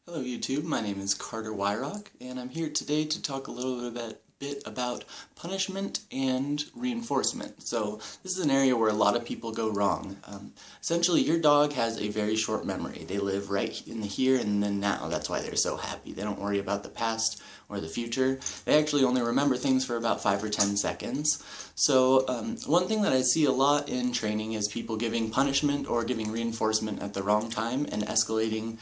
Hello YouTube, my name is Carter Wyrock, and I'm here today to talk a little bit about punishment and reinforcement. So this is an area where a lot of people go wrong. Essentially, your dog has a very short memory. They live right in the here and then now. That's why they're so happy. They don't worry about the past or the future. They actually only remember things for about 5 or 10 seconds. So one thing that I see a lot in training is people giving punishment or giving reinforcement at the wrong time and escalating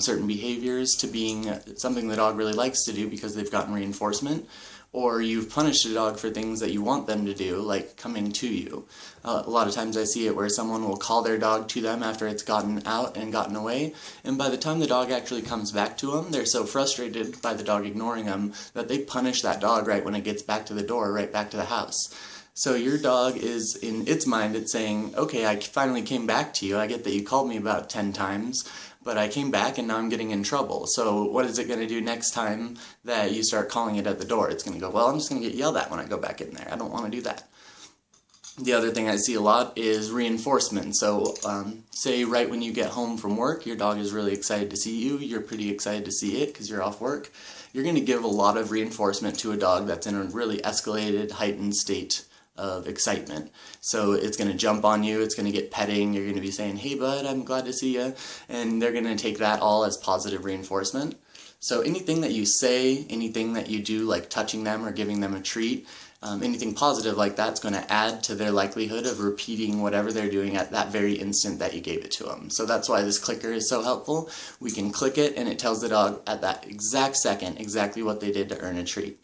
certain behaviors to being something the dog really likes to do because they've gotten reinforcement. Or you've punished a dog for things that you want them to do, like coming to you. A lot of times I see it where someone will call their dog to them after it's gotten out and gotten away, and by the time the dog actually comes back to them, they're so frustrated by the dog ignoring them that they punish that dog right when it gets back to the door, right back to the house. So your dog is, in its mind, it's saying, okay, I finally came back to you. I get that you called me about 10 times, but I came back and now I'm getting in trouble. So what is it going to do next time that you start calling it at the door? It's going to go, well, I'm just going to get yelled at when I go back in there. I don't want to do that. The other thing I see a lot is reinforcement. So say right when you get home from work, your dog is really excited to see you. You're pretty excited to see it because you're off work. You're going to give a lot of reinforcement to a dog that's in a really escalated, heightened state of excitement. So it's going to jump on you, it's going to get petting, you're going to be saying, hey bud, I'm glad to see you, and they're going to take that all as positive reinforcement. So anything that you say, anything that you do, like touching them or giving them a treat, anything positive like that's going to add to their likelihood of repeating whatever they're doing at that very instant that you gave it to them. So that's why this clicker is so helpful. We can click it and it tells the dog at that exact second exactly what they did to earn a treat.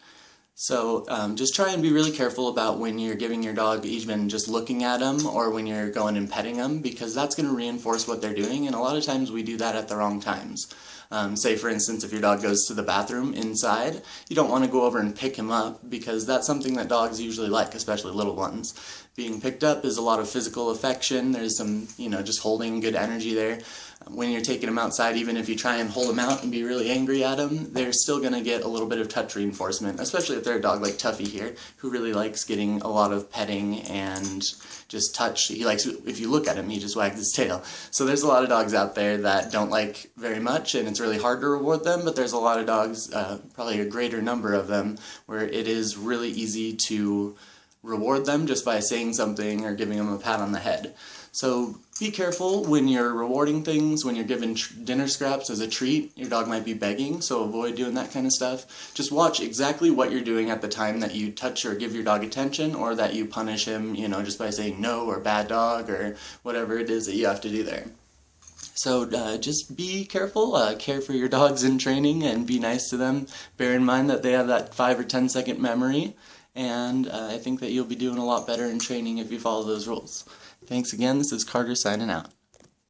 So just try and be really careful about when you're giving your dog even just looking at them or when you're going and petting them, because that's going to reinforce what they're doing, and a lot of times we do that at the wrong times. Say for instance, if your dog goes to the bathroom inside, you don't want to go over and pick him up because that's something that dogs usually like, especially little ones. Being picked up is a lot of physical affection, there's some, just holding good energy there. When you're taking them outside, even if you try and hold them out and be really angry at them, they're still going to get a little bit of touch reinforcement, especially if they're a dog like Tuffy here, who really likes getting a lot of petting and just touch. He likes, if you look at him, he just wags his tail. So there's a lot of dogs out there that don't like very much, and it's really hard to reward them, but there's a lot of dogs, probably a greater number of them, where it is really easy to reward them just by saying something or giving them a pat on the head. So be careful when you're rewarding things, when you're giving dinner scraps as a treat. Your dog might be begging, so avoid doing that kind of stuff. Just watch exactly what you're doing at the time that you touch or give your dog attention, or that you punish him, just by saying no or bad dog or whatever it is that you have to do there. So just be careful, care for your dogs in training and be nice to them. Bear in mind that they have that 5 or 10 second memory, and I think that you'll be doing a lot better in training if you follow those rules. Thanks again, this is Carter signing out.